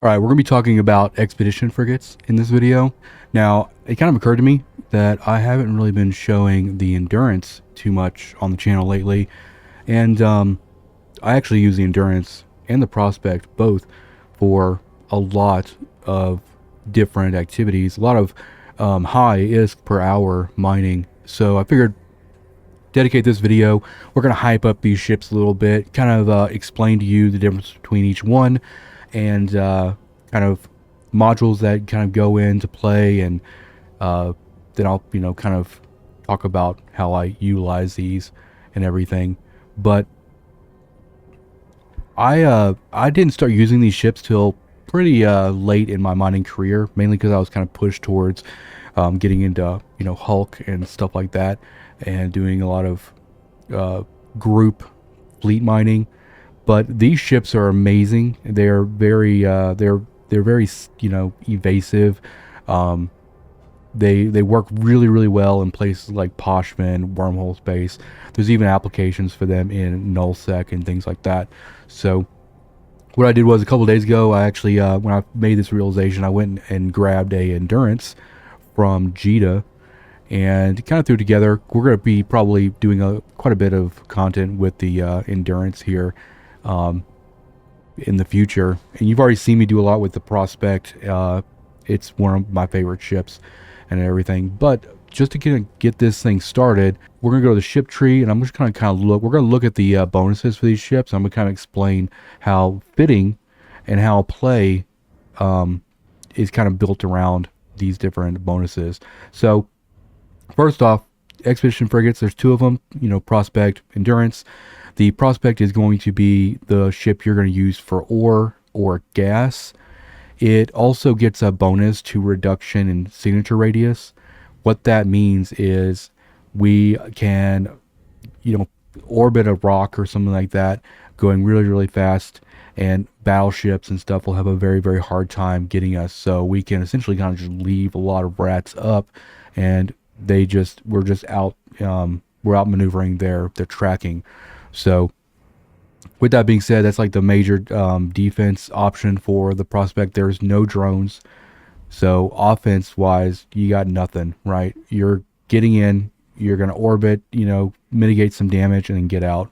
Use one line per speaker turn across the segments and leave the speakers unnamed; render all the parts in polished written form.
All right, we're going to be talking about expedition frigates in this video. Now, it kind of occurred to me that I haven't really been showing the endurance too much on the channel lately, and I actually use the endurance and the prospect both for a lot of different activities, a lot of high ISK per hour mining. So I figured dedicate this video. We're going to hype up these ships a little bit, kind of explain to you the difference between each one, and kind of modules that kind of go into play, and then I'll kind of talk about how I utilize these and everything. But I didn't start using these ships till pretty late in my mining career, mainly because I was kind of pushed towards getting into Hulk and stuff like that, and doing a lot of group fleet mining. But these ships are amazing. They're very they're very evasive. Um, they work really well in places like Poshman, wormhole space. There's even applications for them in nullsec and things like that. So what I did was a couple days ago, I actually when I made this realization, I went and grabbed a endurance from Jita and kind of threw it together. We're going to be probably doing quite a bit of content with the endurance here in the future, and you've already seen me do a lot with the prospect. It's one of my favorite ships and everything. But just to get this thing started, we're gonna go to the ship tree, and I'm just gonna kind of look. We're gonna look at the bonuses for these ships. I'm gonna kind of explain how fitting and how play is kind of built around these different bonuses. So first off, expedition frigates. There's two of them. Prospect, endurance. The prospect is going to be the ship you're going to use for ore or gas. It also gets a bonus to reduction in signature radius. What that means is we can, orbit a rock or something like that going really fast, and battleships and stuff will have a very hard time getting us. So we can essentially kind of just leave a lot of rats up, and we're just out we're outmaneuvering their tracking. So with that being said, that's like the major defense option for the prospect. There's no drones, so offense wise you got nothing, right? You're getting in, you're going to orbit, mitigate some damage, and then get out.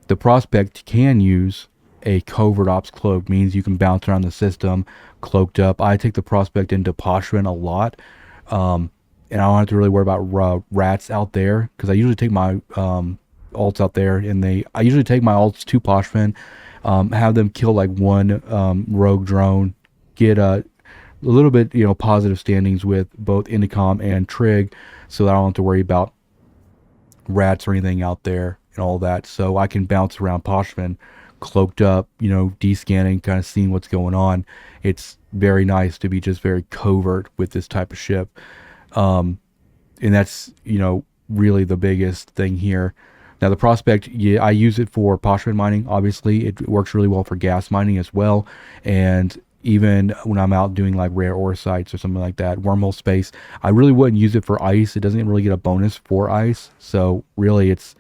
The prospect can use a covert ops cloak, means you can bounce around the system cloaked up. I take the prospect into Poshman a lot, and I don't have to really worry about rats out there, because I usually take my alts out there, and I usually take my alts to Poshman, have them kill like one rogue drone, get a little bit positive standings with both Indicom and Trig, so that I don't have to worry about rats or anything out there and all that. So I can bounce around Poshman cloaked up, de-scanning, kind of seeing what's going on. It's very nice to be just very covert with this type of ship, and that's really the biggest thing here. Now the prospect, yeah, I use it for Poshman mining. Obviously, it works really well for gas mining as well, and even when I'm out doing like rare ore sites or something like that, wormhole space, I really wouldn't use it for ice. It doesn't really get a bonus for ice, so really it's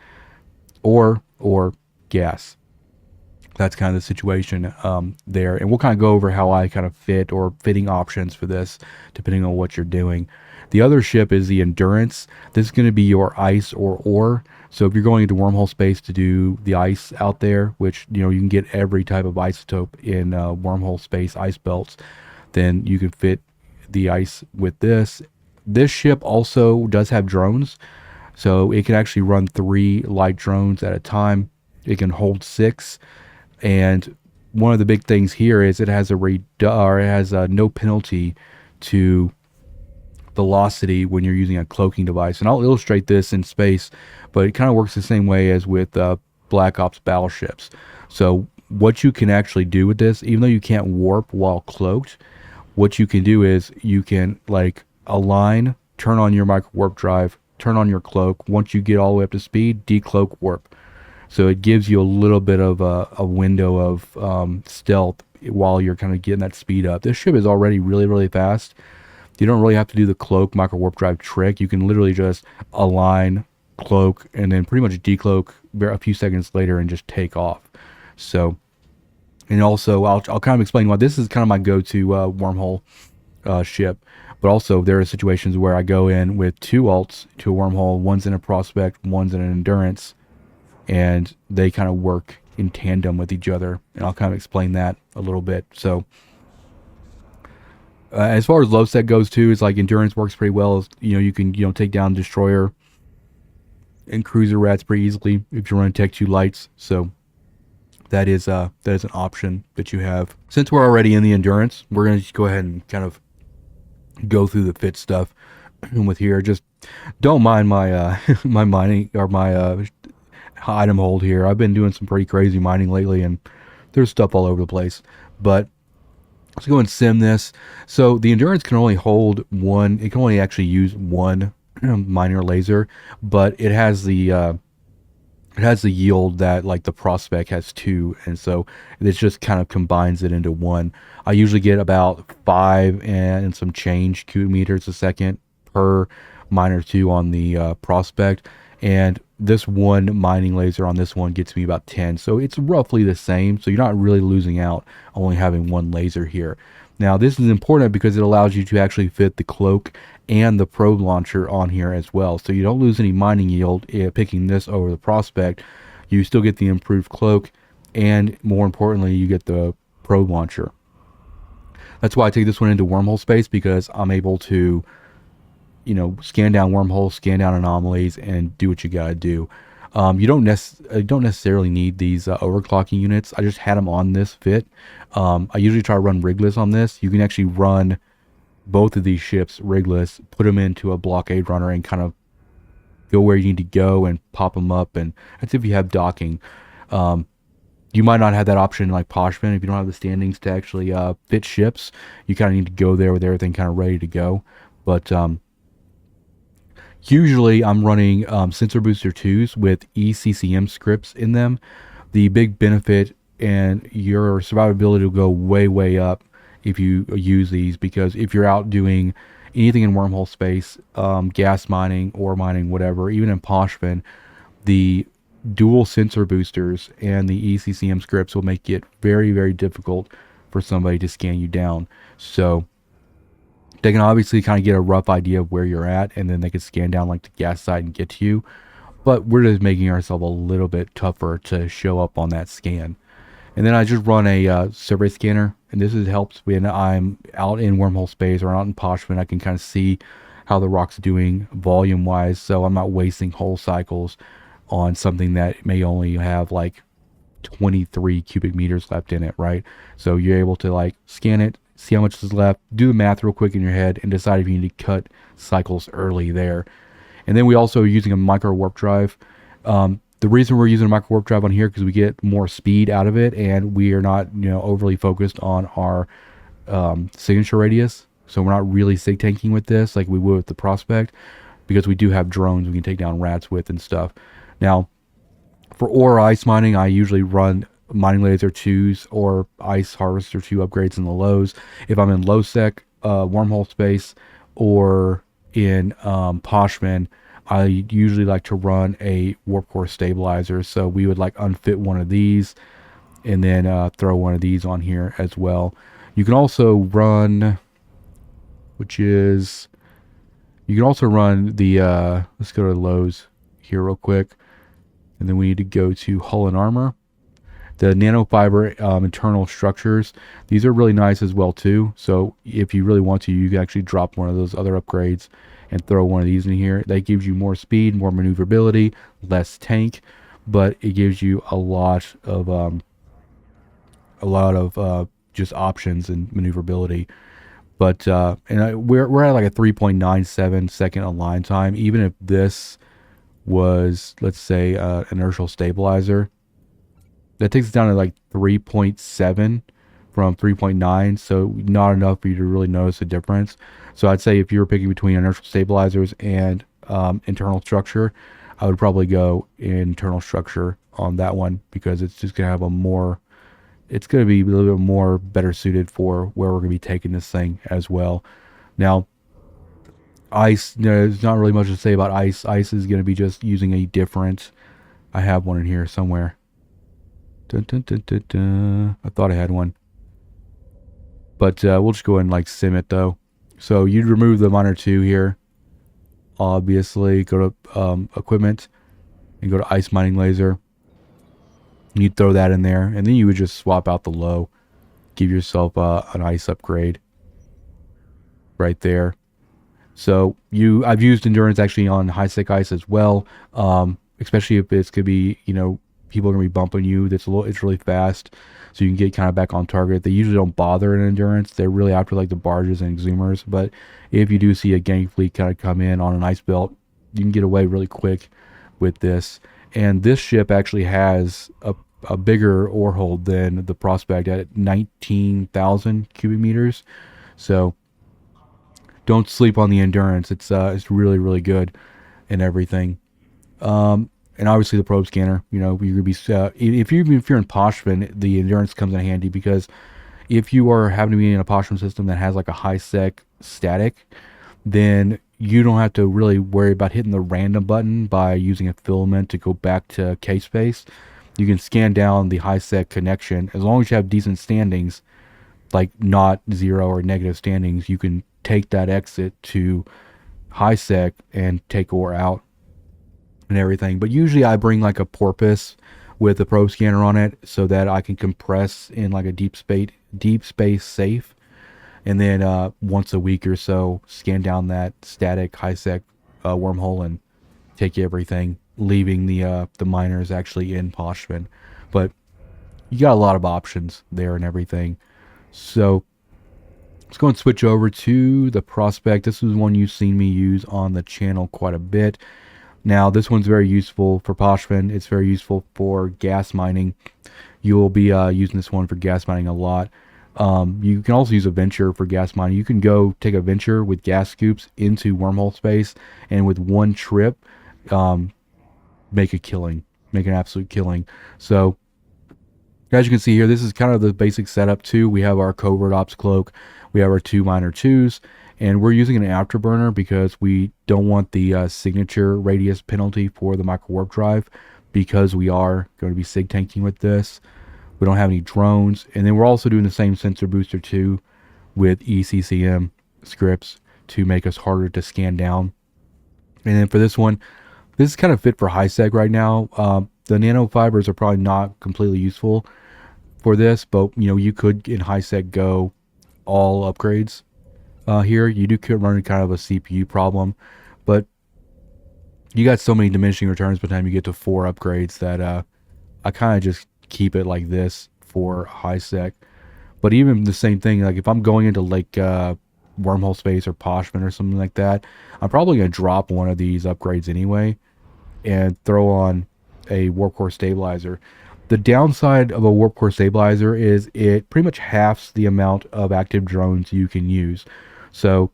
ore or gas. That's kind of the situation there, and we'll kind of go over how I kind of fit, or fitting options for this depending on what you're doing. The other ship is the endurance. This is going to be your ice or ore. So if you're going into wormhole space to do the ice out there, which you can get every type of isotope in wormhole space ice belts, then you can fit the ice with this. This ship also does have drones, so it can actually run 3 light drones at a time. It can hold 6, and one of the big things here is it has a no penalty to velocity when you're using a cloaking device, and I'll illustrate this in space, but it kind of works the same way as with Black Ops battleships. So what you can actually do with this, even though you can't warp while cloaked, what you can do is you can like align, turn on your micro warp drive, turn on your cloak. Once you get all the way up to speed, decloak warp. So it gives you a little bit of a window of stealth while you're kind of getting that speed up. This ship is already really fast. You don't really have to do the cloak micro warp drive trick. You can literally just align, cloak, and then pretty much decloak a few seconds later and just take off. So And also, I'll kind of explain why this is kind of my go-to wormhole ship. But also, there are situations where I go in with two alts to a wormhole. One's in a prospect, one's in an endurance, and they kind of work in tandem with each other. And I'll kind of explain that a little bit. So, as far as low set goes too, it's like endurance works pretty well. You know, you can take down destroyer and cruiser rats pretty easily if you run Tech 2 lights. So that is an option that you have. Since we're already in the endurance, we're gonna just go ahead and kind of go through the fit stuff with here. Just don't mind my my mining or my item hold here. I've been doing some pretty crazy mining lately, and there's stuff all over the place. But let's go and sim this. So the endurance can only hold one. It can only actually use one miner laser, but it has the yield that like the prospect has two, and so it just kind of combines it into one. I usually get about 5 and some change cubic meters a second per miner 2 on the prospect, and this one mining laser on this one gets me about 10. So it's roughly the same. So you're not really losing out only having one laser here. Now this is important because it allows you to actually fit the cloak and the probe launcher on here as well. So you don't lose any mining yield picking this over the prospect. You still get the improved cloak, and more importantly, you get the probe launcher. That's why I take this one into wormhole space, because I'm able to, scan down wormholes, scan down anomalies, and do what you gotta do. You don't necessarily need these overclocking units. I just had them on this fit. I usually try to run rigless on this. You can actually run both of these ships rigless, put them into a blockade runner, and kind of go where you need to go and pop them up. And that's if you have docking. You might not have that option like Poshman. If you don't have the standings to actually fit ships, you kind of need to go there with everything kind of ready to go. But usually I'm running sensor booster 2s with ECCM scripts in them. The big benefit, and your survivability will go way, way up if you use these, because if you're out doing anything in wormhole space, gas mining, ore mining, whatever, even in Poshman, the dual sensor boosters and the ECCM scripts will make it very, very difficult for somebody to scan you down. So they can obviously kind of get a rough idea of where you're at, and then they can scan down like the gas site and get to you. But we're just making ourselves a little bit tougher to show up on that scan. And then I just run a survey scanner, and this helps when I'm out in wormhole space or out in Poshman. I can kind of see how the rock's doing volume wise, so I'm not wasting whole cycles on something that may only have like 23 cubic meters left in it, right? So you're able to like scan it, see how much is left, do the math real quick in your head, and decide if you need to cut cycles early there. And then we also are using a micro warp drive. The reason we're using a micro warp drive on here because we get more speed out of it, and we are not overly focused on our signature radius. So we're not really sig tanking with this like we would with the prospect, because we do have drones we can take down rats with and stuff. Now, for ore ice mining, I usually run mining laser 2s or ice harvester 2 upgrades in the lows. If I'm in low sec wormhole space or in Poshman, I usually like to run a warp core stabilizer. So we would like unfit one of these and then throw one of these on here as well. You can also run, you can also run the, let's go to the lows here real quick. And then we need to go to hull and armor. The nanofiber internal structures, these are really nice as well too. So if you really want to, you can actually drop one of those other upgrades and throw one of these in here. That gives you more speed, more maneuverability, less tank, but it gives you a lot of just options and maneuverability. But we're at like a 3.97 second align time. Even if this was, let's say, inertial stabilizer, that takes it down to like 3.7 from 3.9, so not enough for you to really notice a difference. So I'd say if you were picking between inertial stabilizers and internal structure, I would probably go internal structure on that one, because it's just gonna have it's gonna be a little bit more better suited for where we're gonna be taking this thing as well. Now, ice, there's not really much to say about ice. Ice is gonna be just using a different, I have one in here somewhere. Dun, dun, dun, dun, dun. I thought I had one. But we'll just go ahead and like sim it though. So you'd remove the miner 2 here. Obviously, go to equipment and go to ice mining laser. You'd throw that in there, and then you would just swap out the low. Give yourself an ice upgrade right there. So I've used endurance actually on high sec ice as well, especially if it's could be people are gonna be bumping you. It's really fast, so you can get kind of back on target. They usually don't bother in endurance. They're really after like the barges and exhumers. But if you do see a gang fleet kind of come in on an ice belt, you can get away really quick with this. And this ship actually has a bigger ore hold than the Prospect at 19,000 cubic meters. So don't sleep on the endurance. It's really really good and everything. And obviously the probe scanner. You're gonna be if you're in Poshvin, the endurance comes in handy because if you are having to be in a Poshvin system that has like a high sec static, then you don't have to really worry about hitting the random button by using a filament to go back to K space. You can scan down the high sec connection as long as you have decent standings, like not 0 or negative standings. You can take that exit to high sec and take ore out and everything. But usually I bring like a porpoise with a probe scanner on it so that I can compress in like a deep space safe, and then once a week or so scan down that static high sec wormhole and take everything, leaving the miners actually in Poshvin. But you got a lot of options there and everything. So let's go and switch over to the Prospect. This is one you've seen me use on the channel quite a bit. Now this one's very useful for Poshvin. It's very useful for gas mining. You will be using this one for gas mining a lot. You can also use a venture for gas mining. You can go take a venture with gas scoops into wormhole space, and with one trip, make an absolute killing. So as you can see here, this is kind of the basic setup too. We have our covert ops cloak, we have our 2 miner 2s, and we're using an afterburner because we don't want the signature radius penalty for the micro warp drive, because we are going to be sig tanking with this. We don't have any drones, and then we're also doing the same sensor booster too with ECCM scripts to make us harder to scan down. And then for this one, this is kind of fit for high sec right now. The nanofibers are probably not completely useful for this, but you could in high sec go all upgrades here. You could run kind of a CPU problem, but you got so many diminishing returns by the time you get to 4 upgrades that I kind of just keep it like this for high sec. But even the same thing, like if I'm going into like wormhole space or Poshvin or something like that, I'm probably going to drop one of these upgrades anyway and throw on a warp core stabilizer. The downside of a warp core stabilizer is it pretty much halves the amount of active drones you can use. So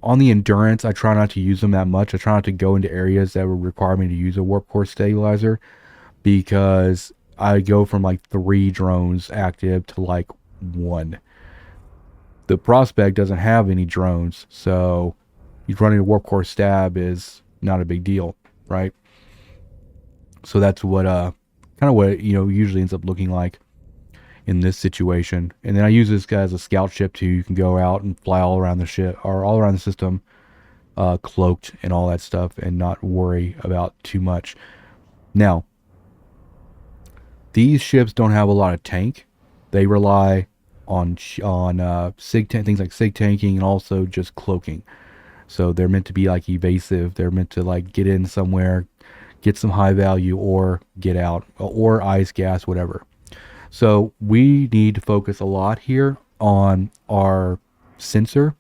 on the endurance, I try not to use them that much. I try not to go into areas that would require me to use a warp core stabilizer, because I go from like 3 drones active to like 1. The Prospect doesn't have any drones, so running a warp core stab is not a big deal, right? So that's what kind of what usually ends up looking like in this situation. And then I use this guy as a scout ship too. You can go out and fly all around the ship or all around the system, cloaked and all that stuff, and not worry about too much. Now, these ships don't have a lot of tank. They rely on things like sig tanking and also just cloaking. So they're meant to be like evasive. They're meant to like get in somewhere, get some high value, or get out, or ice, gas, whatever. So we need to focus a lot here on our sensor.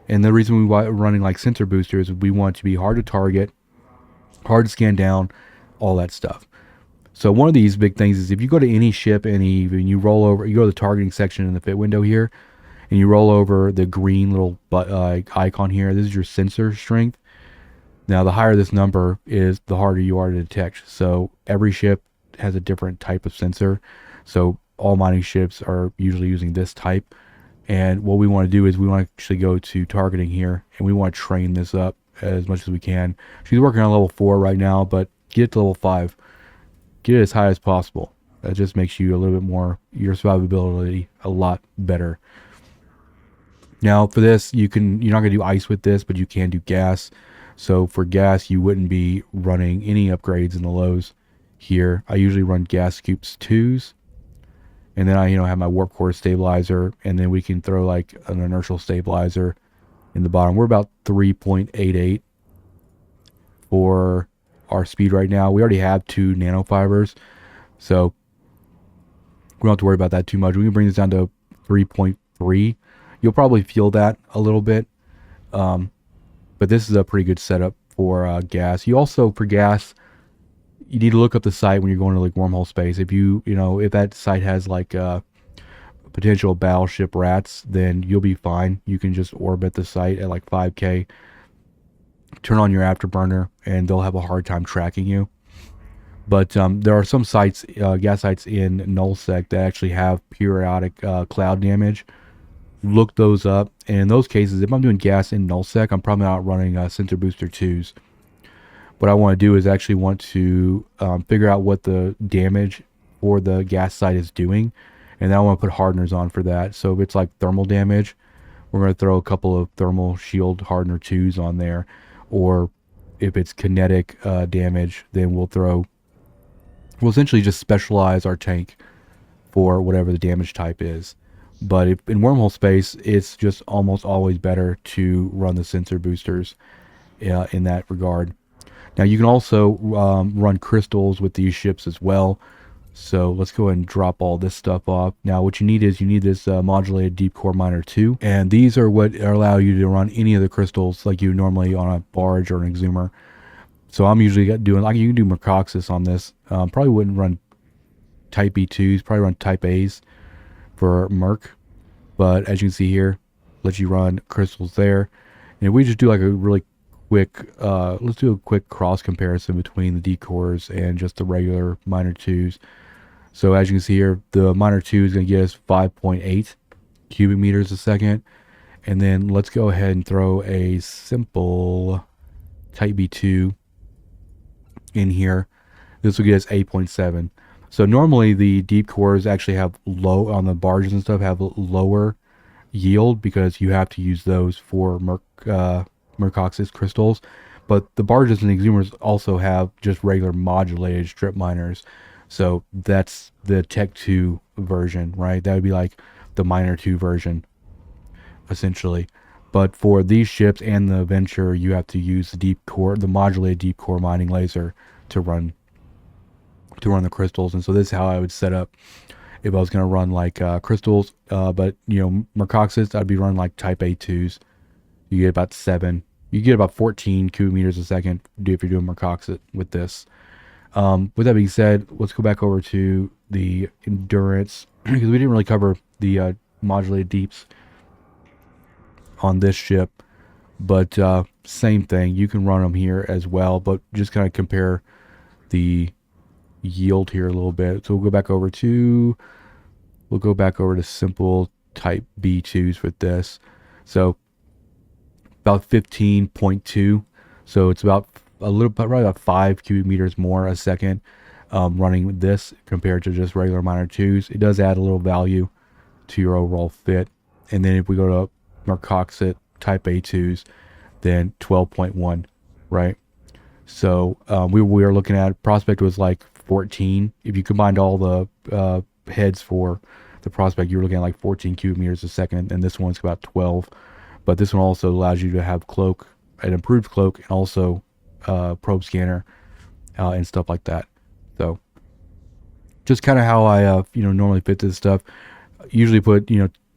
And the reason we're running like sensor boosters is we want it to be hard to target, hard to scan down, all that stuff. So one of these big things is if you go to any ship and you roll over, you go to the targeting section in the fit window here, and you roll over the green little icon here. This is your sensor strength. Now, the higher this number is, the harder you are to detect. So every ship has a different type of sensor. So all mining ships are usually using this type. And what we want to do is we want to actually go to targeting here, and we want to train this up as much as we can. She's working on level 4 right now, but get it to level 5. get it as high as possible. That just makes you a little bit more, your survivability a lot better. Now for this, you're not gonna do ice with this, but you can do gas. So for gas, you wouldn't be running any upgrades in the lows here. I usually run gas scoops 2s, and then I have my warp core stabilizer, and then we can throw like an inertial stabilizer in the bottom. We're about 3.88 for our speed right now. We already have 2 nanofibers, so we don't have to worry about that too much. We can bring this down to 3.3. You'll probably feel that a little bit, but this is a pretty good setup for gas. You also, for gas, you need to look up the site when you're going to like wormhole space. If if that site has like potential battleship rats, then you'll be fine. You can just orbit the site at like 5K, turn on your afterburner, and they'll have a hard time tracking you. But there are some sites, gas sites in nullsec that actually have periodic cloud damage. Look those up. And in those cases, if I'm doing gas in nullsec, I'm probably not running sensor booster 2s. What I want to do is actually want to figure out what the damage for the gas site is doing, and then I want to put hardeners on for that. So if it's like thermal damage, we're going to throw a couple of thermal shield hardener 2s on there. Or if it's kinetic damage, then we'll essentially just specialize our tank for whatever the damage type is. But if in wormhole space, it's just almost always better to run the sensor boosters in that regard. Now you can also run crystals with these ships as well. So let's go ahead and drop all this stuff off. Now what you need is this modulated deep core miner 2, and these are what allow you to run any of the crystals like you normally on a barge or an exhumer. So I'm usually doing, like, you can do Mercoxis on this. Probably wouldn't run type B2s, probably run type A's for Merc. But as you can see here, let you run crystals there. And if we just do like a really quick, let's do a quick cross comparison between the decors and just the regular miner 2s. So as you can see here, the miner 2 is going to get us 5.8 cubic meters a second. And then let's go ahead and throw a simple type B2 in here. This will get us 8.7. So normally the deep cores actually have low, on the barges and stuff, have lower yield because you have to use those for Mercoxis crystals. But the barges and exhumers also have just regular modulated strip miners. So that's the Tech 2 version, right? That would be like the Miner 2 version, essentially. But for these ships and the Venture, you have to use the deep core, the modulated deep core mining laser to run the crystals. And so this is how I would set up if I was going to run like crystals. But Mercoxis, I'd be running like type A2s. You get about 7. You get about 14 cubic meters a second if you're doing Mercoxis with this. With that being said, let's go back over to the endurance because we didn't really cover the modulated deeps on this ship. But same thing, you can run them here as well, but just kind of compare the yield here a little bit. So we'll go back over to simple type B2s with this. So about 15.2. So it's about probably about 5 cubic meters more a second running this compared to just regular miner 2s. It does add a little value to your overall fit. And then if we go to Mercoxit type A2s, then 12.1, right? So we were looking at, Prospect was like 14. If you combined all the heads for the Prospect, you were looking at like 14 cubic meters a second, and this one's about 12. But this one also allows you to have cloak, an improved cloak, and also probe scanner and stuff like that. So just kind of how I normally fit this stuff. Usually put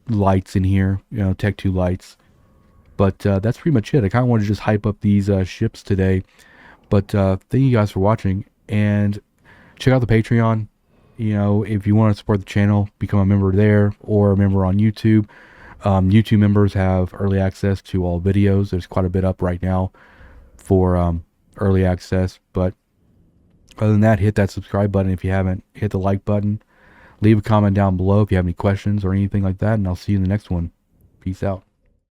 lights in here, Tech 2 lights. But that's pretty much it. I kind of wanted to just hype up these ships today. But thank you guys for watching, and check out the Patreon. If you want to support the channel, become a member there or a member on YouTube. YouTube members have early access to all videos. There's quite a bit up right now for early access. But other than that, hit that subscribe button if you haven't. Hit the like button. Leave a comment down below if you have any questions or anything like that. And I'll see you in the next one. Peace out.